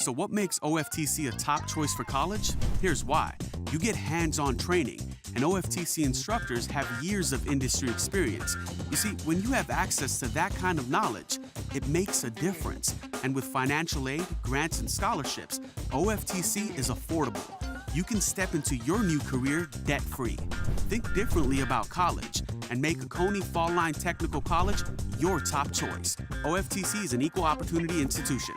So what makes OFTC a top choice for college? Here's why. You get hands-on training, and OFTC instructors have years of industry experience. You see, when you have access to that kind of knowledge, it makes a difference. And with financial aid, grants, and scholarships, OFTC is affordable. You can step into your new career debt-free. Think differently about college and make Oconee Fall Line Technical College your top choice. OFTC is an equal opportunity institution.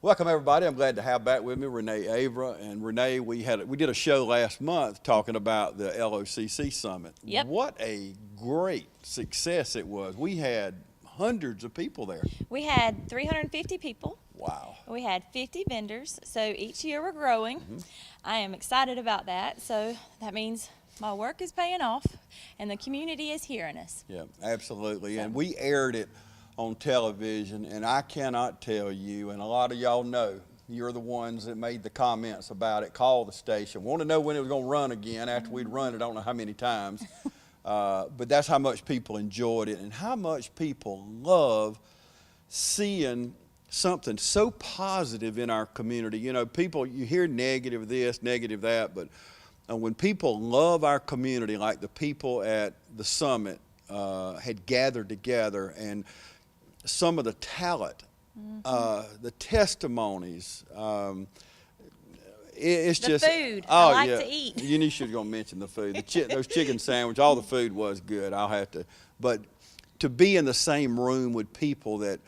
Welcome everybody. I'm glad to have back with me Renia Avera. And Renee, we did a show last month talking about the LOCC Summit. Yep. What a great success it was. We had hundreds of people there. We had 350 people. Wow. We had 50 vendors. So each year we're growing. Mm-hmm. I am excited about that. So that means my work is paying off and the community is hearing us. Yeah, absolutely. And we aired it on television, and I cannot tell you, and a lot of y'all know, you're the ones that made the comments about it, called the station, want to know when it was going to run again after we'd run it, I don't know how many times, but that's how much people enjoyed it and how much people love seeing something so positive in our community. You know, people, you hear negative this, negative that, but when people love our community like the people at the summit had gathered together, and some of the talent, the testimonies, it's the just food. Oh, I like yeah. to eat. You should go mention the food. Those chicken sandwich, all the food was good. I'll have to, but to be in the same room with people that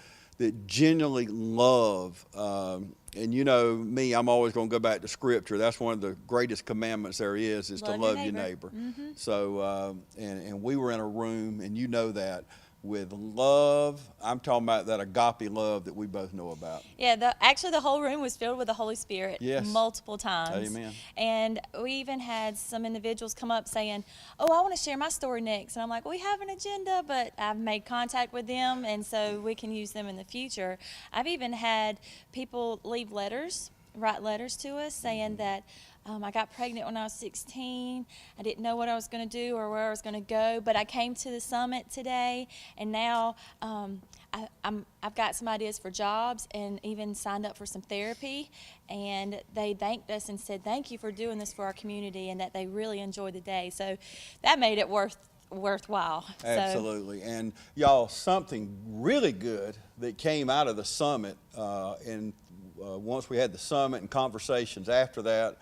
genuinely love, and you know me, I'm always going to go back to Scripture. That's one of the greatest commandments there is to love your neighbor. Mm-hmm. So, and we were in a room, and you know that, with love. I'm talking about that agape love that we both know about. Yeah, actually the whole room was filled with the Holy Spirit. Yes. Multiple times. Amen. And we even had some individuals come up saying, oh, I want to share my story next. And I'm like, we have an agenda, but I've made contact with them, and so we can use them in the future. I've even had people leave letters, write letters to us saying that I got pregnant when I was 16. I didn't know what I was going to do or where I was going to go, but I came to the summit today, and now I've got some ideas for jobs and even signed up for some therapy. And they thanked us and said, thank you for doing this for our community, and that they really enjoyed the day. So that made it worthwhile. Absolutely. And y'all, something really good that came out of the summit, once we had the summit and conversations after that,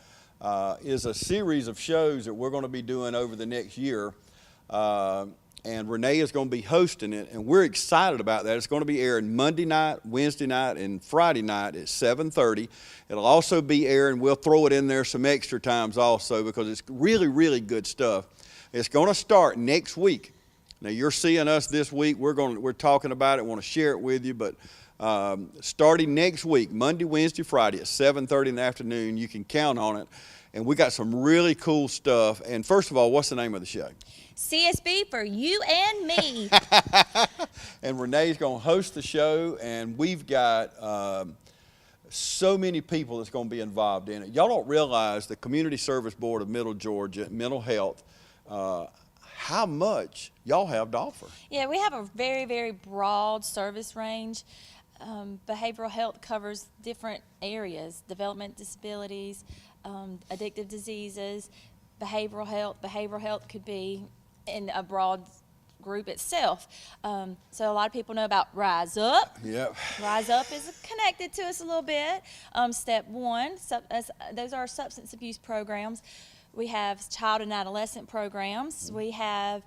is a series of shows that we're going to be doing over the next year. And Renee is going to be hosting it, and we're excited about that. It's going to be airing Monday night, Wednesday night, and Friday night at 7:30. It'll also be airing, we'll throw it in there some extra times also, because it's really, really good stuff. It's going to start next week. Now, you're seeing us this week. We're talking about it, want to share it with you, but starting next week, Monday, Wednesday, Friday at 7:30 in the afternoon, you can count on it. And we got some really cool stuff. And first of all, what's the name of the show? CSB for you and me. And Renee's going to host the show, and we've got so many people that's going to be involved in it. Y'all don't realize the Community Service Board of Middle Georgia, Mental Health, how much y'all have to offer. Yeah, we have a very, very broad service range. Behavioral health covers different areas: development disabilities, addictive diseases, behavioral health. Behavioral health could be in a broad group itself. So a lot of people know about Rise Up. Yep. Rise Up is connected to us a little bit. Step 1, those are substance abuse programs. We have child and adolescent programs. We have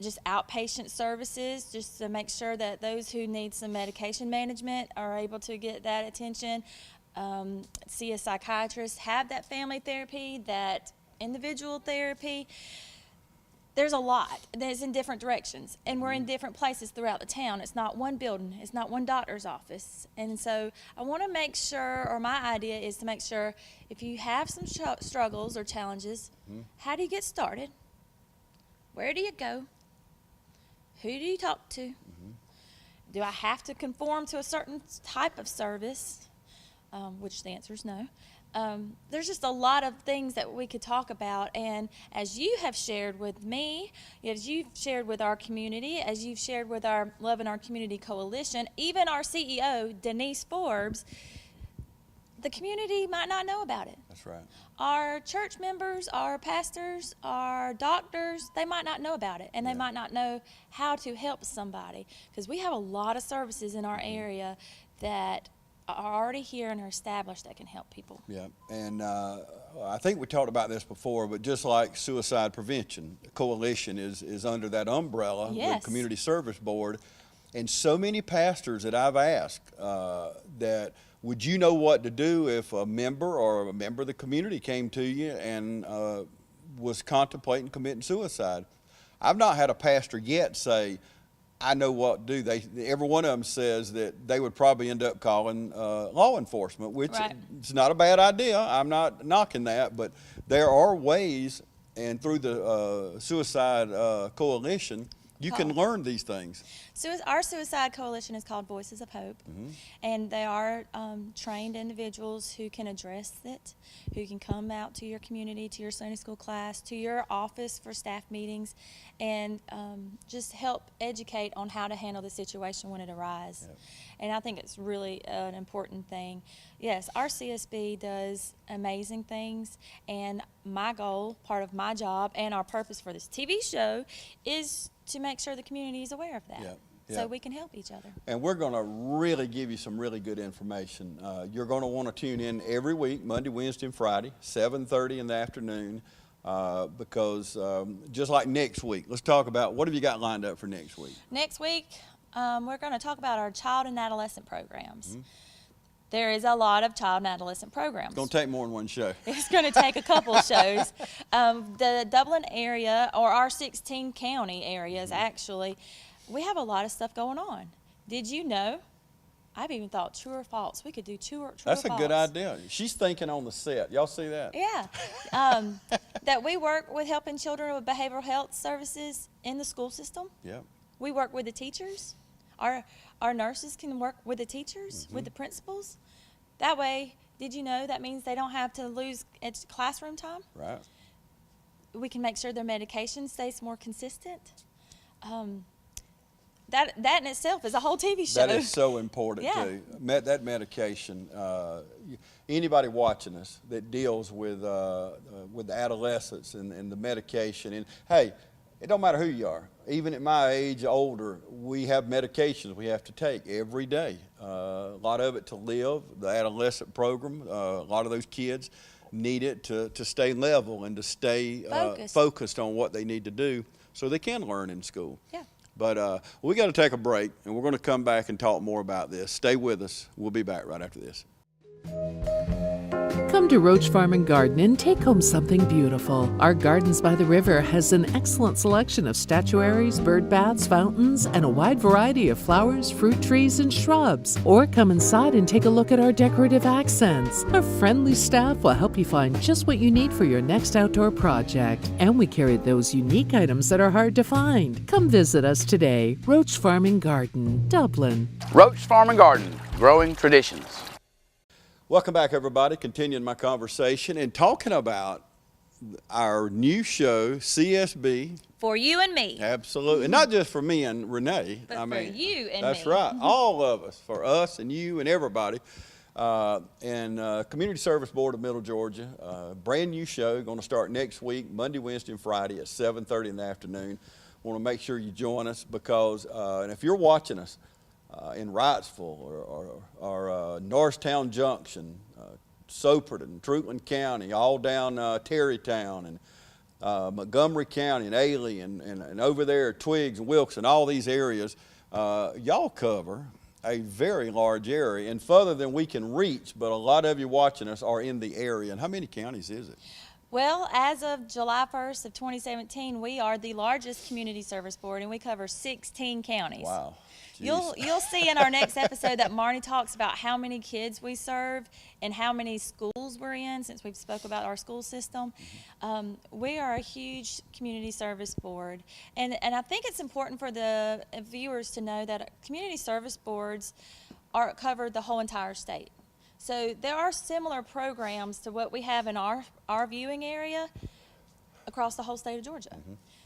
just outpatient services, just to make sure that those who need some medication management are able to get that attention. See a psychiatrist, have that family therapy, that individual therapy. There's a lot that's in different directions, and we're in different places throughout the town. It's not one building, it's not one doctor's office. And so I want to make sure, or my idea is to make sure, if you have some struggles or challenges, how do you get started? Where do you go? Who do you talk to? Do I have to conform to a certain type of service? Which the answer is no. there's just a lot of things that we could talk about. And as you have shared with me, as you've shared with our community, as you've shared with our Love in Our Community Coalition, even our CEO, Denise Forbes, the community might not know about it. That's right. Our church members, our pastors, our doctors, they might not know about it, and they might not know how to help somebody, because we have a lot of services in our area that are already here and are established that can help people. Yeah, and I think we talked about this before, but just like suicide prevention, the coalition is under that umbrella with Community Service Board, and so many pastors that I've asked that, would you know what to do if a member of the community came to you and was contemplating committing suicide? I've not had a pastor yet say, I know what to do. Every one of them says that they would probably end up calling law enforcement, which is not a bad idea. I'm not knocking that, but there are ways, and through the Suicide Coalition, you can learn these things. Our suicide coalition is called Voices of Hope, and they are trained individuals who can address it, who can come out to your community, to your Sunday school class, to your office for staff meetings, and just help educate on how to handle the situation when it arises. Yep. And I think it's really an important thing. Yes, our CSB does amazing things, and my goal, part of my job, and our purpose for this TV show is to make sure the community is aware of that, so we can help each other. And we're going to really give you some really good information. You're going to want to tune in every week, Monday, Wednesday, and Friday, 7:30 in the afternoon, because just like next week, let's talk about, what have you got lined up for next week? Next week, we're going to talk about our child and adolescent programs. There is a lot of child and adolescent programs. It's going to take more than one show. It's going to take a couple of shows. The Dublin area, or our 16 county areas, actually, we have a lot of stuff going on. Did you know? I've even thought true or false. We could do true or false. That's a good idea. She's thinking on the set. Y'all see that? Yeah. That we work with helping children with behavioral health services in the school system. Yeah. We work with the teachers. Our nurses can work with the teachers, with the principals. That way, did you know that means they don't have to lose classroom time? Right. We can make sure their medication stays more consistent. That in itself is a whole TV show. That is so important too. That medication. Anybody watching us that deals with adolescents and the medication, and hey, it don't matter who you are. Even at my age, older, we have medications we have to take every day. A lot of it to live, the adolescent program, a lot of those kids need it to stay level and to stay focused on what they need to do so they can learn in school. Yeah. But we got to take a break, and we're going to come back and talk more about this. Stay with us. We'll be back right after this. Come to Roach Farm and Garden and take home something beautiful. Our Gardens by the River has an excellent selection of statuaries, bird baths, fountains, and a wide variety of flowers, fruit trees, and shrubs. Or come inside and take a look at our decorative accents. Our friendly staff will help you find just what you need for your next outdoor project. And we carry those unique items that are hard to find. Come visit us today. Roach Farm and Garden, Dublin. Roach Farm and Garden, growing traditions. Welcome back, everybody. Continuing my conversation and talking about our new show, CSB. For you and me. Absolutely. Not just for me and Renee. But for you and me. That's right. All of us. For us and you and everybody. Community Service Board of Middle Georgia. Brand new show. Going to start next week, Monday, Wednesday, and Friday at 7:30 in the afternoon. Want to make sure you join us because, and if you're watching us, in Wrightsville or Norristown Junction, Soperton, Truitland County, all down Terrytown and Montgomery County and Ailey and over there Twiggs and Wilkes and all these areas, y'all cover a very large area and further than we can reach, but a lot of you watching us are in the area. And how many counties is it? Well, as of July 1st of 2017, we are the largest community service board, and we cover 16 counties. Wow. You'll see in our next episode that Marnie talks about how many kids we serve and how many schools we're in, since we've spoke about our school system. We are a huge community service board, and I think it's important for the viewers to know that community service boards cover the whole entire state. So there are similar programs to what we have in our viewing area across the whole state of Georgia.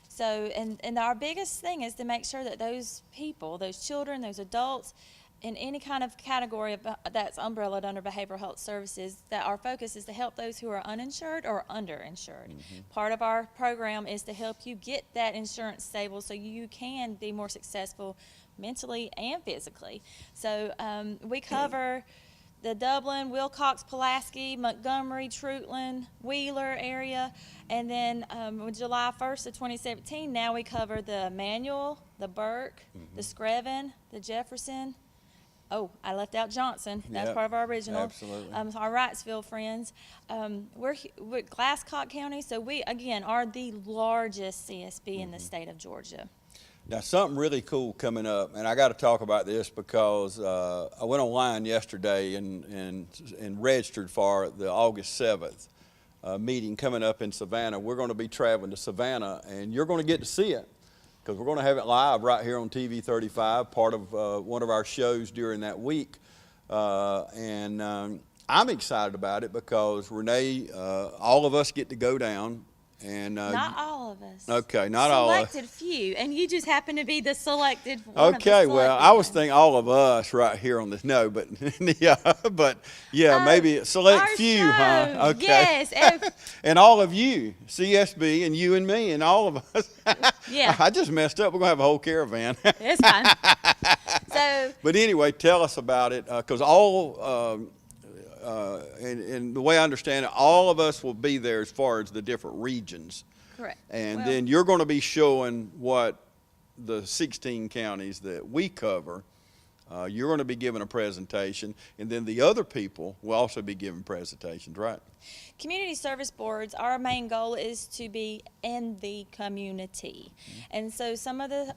So, and our biggest thing is to make sure that those people, those children, those adults, in any kind of category that's umbrellaed under behavioral health services, that our focus is to help those who are uninsured or underinsured. Part of our program is to help you get that insurance stable so you can be more successful mentally and physically. So we cover the Dublin, Wilcox, Pulaski, Montgomery, Trutland, Wheeler area. And then July 1st of 2017, now we cover the Emanuel, the Burke, the Screven, the Jefferson. Oh, I left out Johnson. That's Yep, part of our original. absolutely. Our Wrightsville friends. We're Glasscock County, so we, again, are the largest CSB in the state of Georgia. Now, something really cool coming up, and I got to talk about this because I went online yesterday and registered for the August 7th meeting coming up in Savannah. We're going to be traveling to Savannah, and you're going to get to see it because we're going to have it live right here on TV 35, part of one of our shows during that week. I'm excited about it because, Renee, all of us get to go down. And Not all of us. Okay, not all of us. Selected few, and you just happen to be the selected one. Okay, of the well, selected I was ones. thinking all of us right here on this. No, but yeah, maybe a select our few, show, huh? Okay. Yes. And all of you, CSB, and you and me, and all of us. Yeah. I just messed up. We're gonna have a whole caravan. It's fine. So, But anyway, tell us about it, because all. And the way I understand it, all of us will be there as far as the different regions. correct. And Well, then you're going to be showing what the 16 counties that we cover, you're going to be giving a presentation, and then the other people will also be giving presentations, right? community service boards, our main goal is to be in the community. And so some of the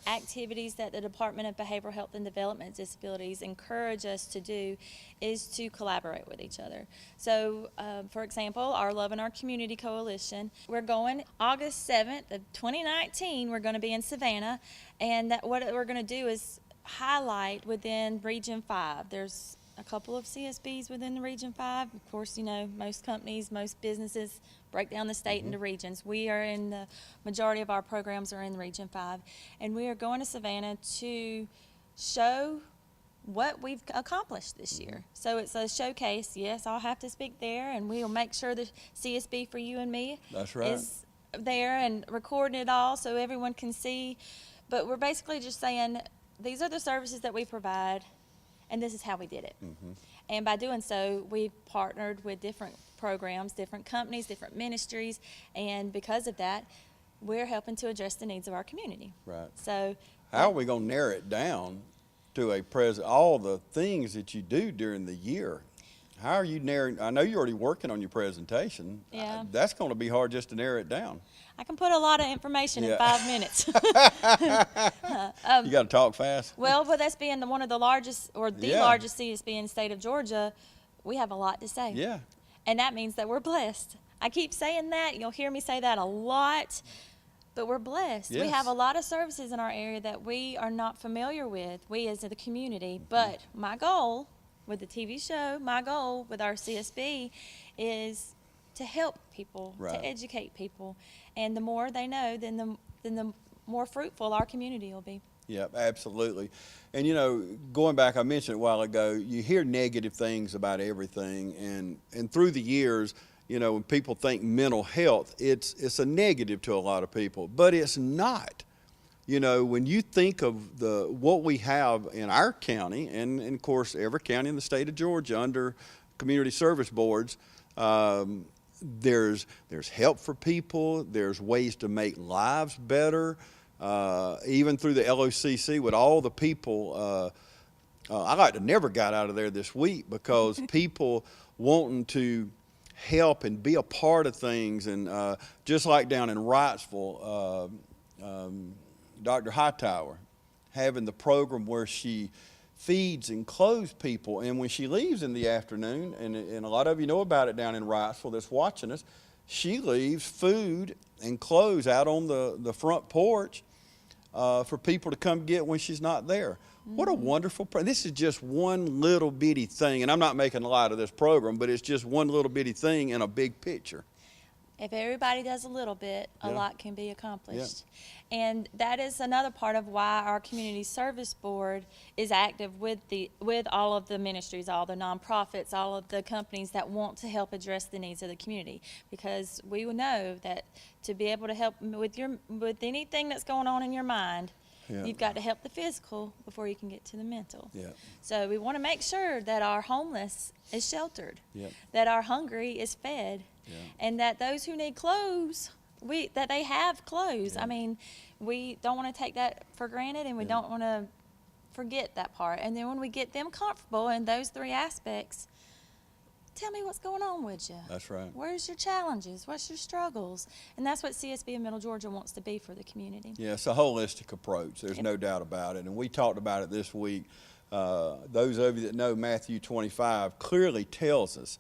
activities that the Department of Behavioral Health and Development Disabilities encourage us to do is to collaborate with each other. So, for example, our Love in Our Community Coalition, we're going August 7th of 2019, we're going to be in Savannah, and what we're going to do is highlight within Region 5. There's a couple of CSBs within the Region 5. Of course, you know, most companies, most businesses break down the state into regions. We are in the majority of our programs are in Region 5. And we are going to Savannah to show what we've accomplished this year. So it's a showcase. Yes, I'll have to speak there, and we'll make sure the CSB for you and me That's right. is there and recording it all so everyone can see. But we're basically just saying, these are the services that we provide, and this is how we did it. And by doing so, we've partnered with different programs, different companies, different ministries, and because of that, we're helping to address the needs of our community. Right. So, How are we going to narrow it down to all the things that you do during the year? How are you narrowing? I know you're already working on your presentation. Yeah. That's going to be hard just to narrow it down. I can put a lot of information in Yeah. 5 minutes. You got to talk fast. Well, with us being one of the largest, or the Yeah. largest CSB in the state of Georgia, we have a lot to say. Yeah. And that means that we're blessed. I keep saying that. You'll hear me say that a lot. But we're blessed. We Yes. have a lot of services in our area that we are not familiar with, we as the community. But my goal with the TV show, my goal with our CSB is to help people, Right. to educate people. And the more they know, then the more fruitful our community will be. Yeah, absolutely. And, you know, going back, I mentioned it a while ago, you hear negative things about everything. And through the years, you know, when people think mental health, it's a negative to a lot of people, but it's not. You know, when you think of what we have in our county, and of course every county in the state of Georgia under community service boards, there's help for people. There's ways to make lives better. Even through the LOCC with all the people, I like to never got out of there this week because people wanting to help and be a part of things. And just like down in Wrightsville, Dr. Hightower having the program where she feeds and clothes people, and when she leaves in the afternoon, and a lot of you know about it down in Wrightsville that's watching us, she leaves food and clothes out on the front porch. for people to come get when she's not there. What a wonderful, this is just one little bitty thing, and I'm not making light of this program, but it's just one little bitty thing in a big picture. If everybody does a little bit, a Yeah. lot can be accomplished. And that is another part of why our community service board is active with all of the ministries, all the nonprofits, all of the companies that want to help address the needs of the community. Because we know that to be able to help with anything that's going on in your mind, Yeah. you've got to help the physical before you can get to the mental. Yeah. So we want to make sure that our homeless is sheltered, Yep. that our hungry is fed, Yeah. and that those who need clothes, that they have clothes. Yeah. I mean, we don't want to take that for granted, and we Yeah. don't want to forget that part. And then when we get them comfortable in those three aspects, tell me what's going on with you. That's right. Where's your challenges? What's your struggles? And that's what CSB in Middle Georgia wants to be for the community. Yeah, it's a holistic approach. There's Yep. no doubt about it. And we talked about it this week. Those of you that know Matthew 25 clearly tells us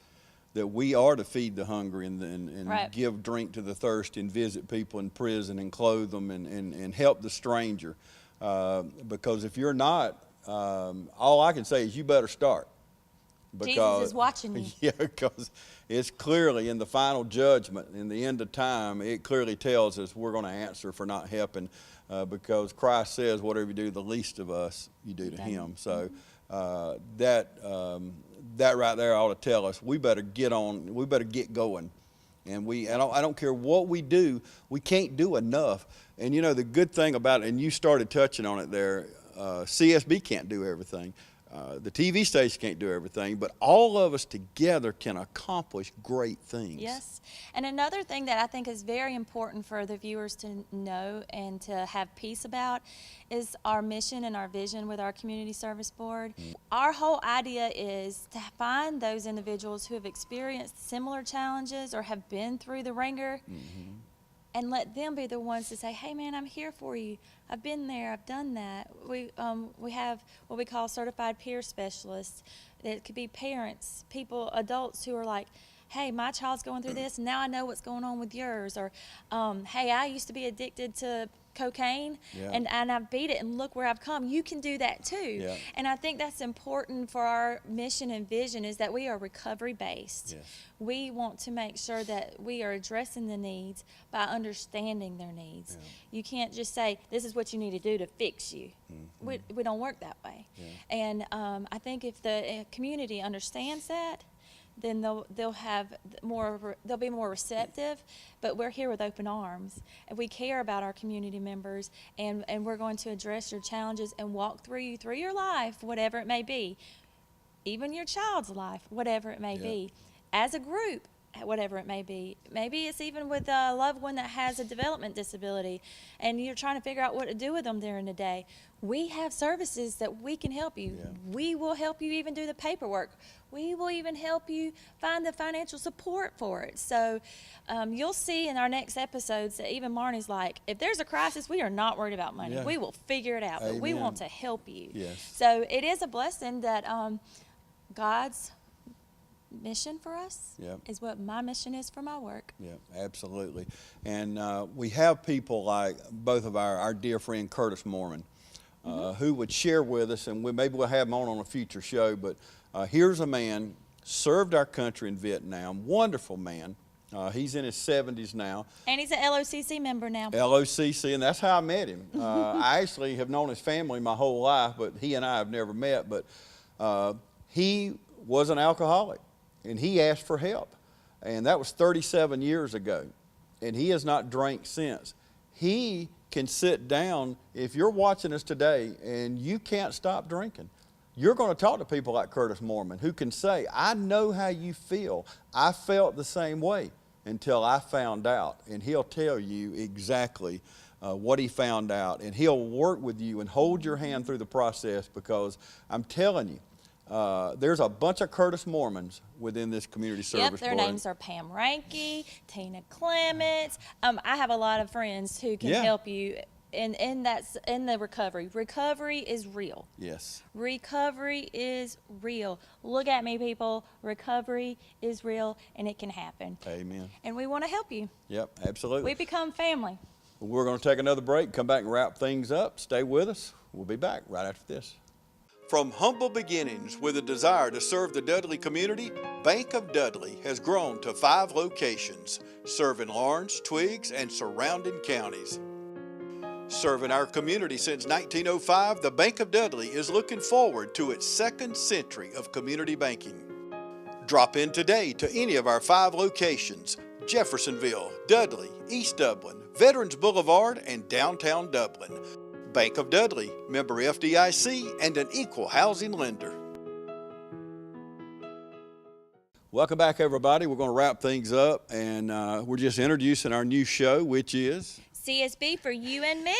that we are to feed the hungry and Right. give drink to the thirsty and visit people in prison and clothe them and help the stranger. Because if you're not, all I can say is you better start. Jesus is watching you. Yeah, because it's clearly in the final judgment, in the end of time, it clearly tells us we're going to answer for not helping, because Christ says, whatever you do to the least of us, you do to him. So that right there ought to tell us we better get on, we better get going. And I don't care what we do, we can't do enough. And you know, the good thing about it, and you started touching on it there, CSB can't do everything. The TV station can't do everything, but all of us together can accomplish great things. Yes. And another thing that I think is very important for the viewers to know and to have peace about is our mission and our vision with our community service board. Our whole idea is to find those individuals who have experienced similar challenges or have been through the ringer, and let them be the ones to say, hey man, I'm here for you. I've been there, I've done that. We have what we call certified peer specialists. It could be parents, people, adults who are like, hey, my child's going through this, and now I know what's going on with yours. Or, hey, I used to be addicted to cocaine, Yeah. and I've beat it, and look where I've come. You can do that too. Yeah. And I think that's important for our mission and vision, is that we are recovery based. Yes. We want to make sure that we are addressing the needs by understanding their needs. Yeah. You can't just say, this is what you need to do to fix you. We don't work that way. Yeah. And I think if the community understands that, then they'll be more receptive. But we're here with open arms, and we care about our community members, and we're going to address your challenges and walk through your life, whatever it may be, even your child's life, whatever it may Yeah. be, as a group, whatever it may be. Maybe it's even with a loved one that has a development disability, and you're trying to figure out what to do with them during the day. We have services that we can help you. Yeah. We will help you even do the paperwork. We will even help you find the financial support for it. So you'll see in our next episodes that even Marnie's like, if there's a crisis, we are not worried about money. Yeah. We will figure it out, but we Amen. want to help you. Yes. So it is a blessing that God's mission for us Yep. is what my mission is for my work. Yeah, absolutely. And we have people like both of our dear friend Curtis Mormon, who would share with us, and maybe we'll have him on a future show, but here's a man, served our country in Vietnam, wonderful man. He's in his 70s now. And he's an LOCC member now. LOCC, and that's how I met him. I actually have known his family my whole life, but he and I have never met. But he was an alcoholic, and he asked for help. And that was 37 years ago, and he has not drank since. He can sit down, if you're watching us today and you can't stop drinking, you're going to talk to people like Curtis Mormon who can say, I know how you feel. I felt the same way until I found out. And he'll tell you exactly what he found out. And he'll work with you and hold your hand through the process, because I'm telling you, there's a bunch of Curtis Mormons within this community service board. Yep, their names are Pam Ranke, Tina Clements. I have a lot of friends who can Yeah. help you. And that's in the recovery. Recovery is real. Yes. Recovery is real. Look at me, people. Recovery is real, and it can happen. Amen. And we want to help you. Yep, absolutely. We become family. We're going to take another break, come back and wrap things up. Stay with us. We'll be back right after this. From humble beginnings with a desire to serve the Dudley community, Bank of Dudley has grown to 5 locations, serving Lawrence, Twiggs, and surrounding counties. Serving our community since 1905, the Bank of Dudley is looking forward to its 2nd century of community banking. Drop in today to any of our 5 locations: Jeffersonville, Dudley, East Dublin, Veterans Boulevard, and downtown Dublin. Bank of Dudley, member FDIC, and an equal housing lender. Welcome back, everybody. We're going to wrap things up, and we're just introducing our new show, which is CSB for you and me.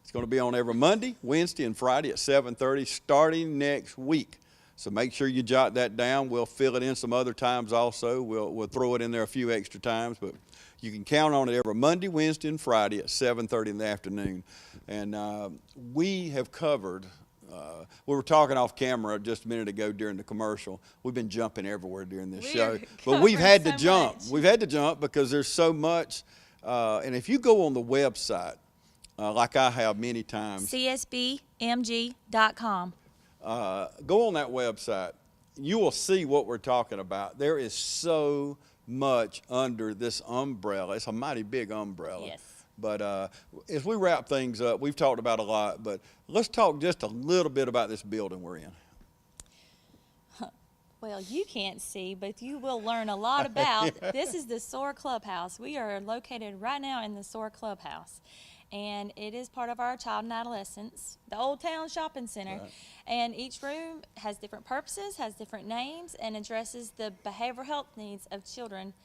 It's going to be on every Monday, Wednesday, and Friday at 7:30 starting next week. So make sure you jot that down. We'll fill it in some other times also. We'll throw it in there a few extra times, but you can count on it every Monday, Wednesday, and Friday at 7:30 in the afternoon. And we have covered, we were talking off camera just a minute ago during the commercial. We've been jumping everywhere during this show. But we've had to jump. We've had to jump because there's so much. And if you go on the website, like I have many times, CSBMG.com. Go on that website. You will see what we're talking about. There is so much under this umbrella. It's a mighty big umbrella. Yes. But as we wrap things up, we've talked about a lot, but let's talk just a little bit about this building we're in. Well, you can't see, but you will learn a lot about. This is the Soar Clubhouse. We are located right now in the Soar Clubhouse, and it is part of our child and adolescents, the Old Town Shopping Center. Right. And each room has different purposes, has different names, and addresses the behavioral health needs of children.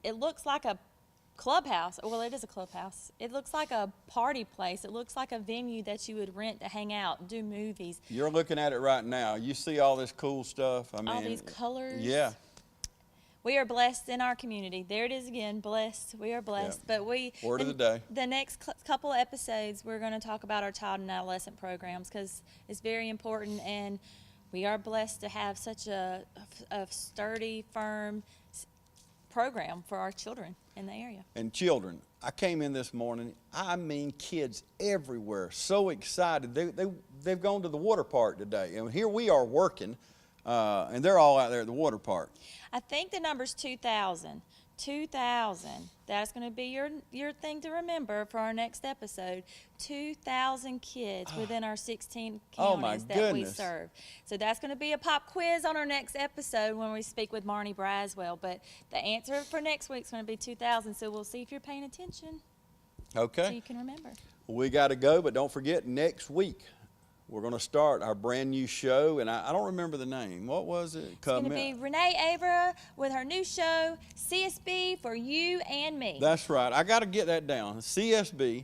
It looks like a clubhouse. Well, it is a clubhouse. It looks like a party place. It looks like a venue that you would rent to hang out, do movies. You're looking at it right now. You see all this cool stuff. I mean, All these colors. Yeah. We are blessed in our community. There it is again, blessed. We are blessed. Yeah. But Word of the day. The next couple of episodes, we're going to talk about our child and adolescent programs because it's very important, and we are blessed to have such a sturdy, firm program for our children in the area. And children, I came in this morning, I mean kids everywhere, so excited. They've gone to the water park today, and here we are working, and they're all out there at the water park. I think the number's 2,000. 2,000. That's going to be your thing to remember for our next episode. 2,000 kids within our 16 counties that we serve. So that's going to be a pop quiz on our next episode when we speak with Marnie Braswell. But the answer for next week's going to be 2,000. So we'll see if you're paying attention. Okay. So you can remember. We got to go, but don't forget next week we're going to start our brand new show, and I don't remember the name. What was it? It's going to be Renia Avera with her new show, CSB for you and me. That's right. I got to get that down. CSB,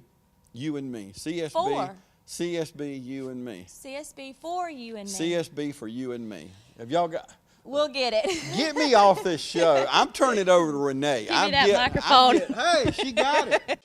you and me. CSB, you and me. CSB for you and me. CSB for you and me. Have y'all got? We'll get it. Get me off this show. I'm turning it over to Renee. Give me that microphone. Hey, she got it.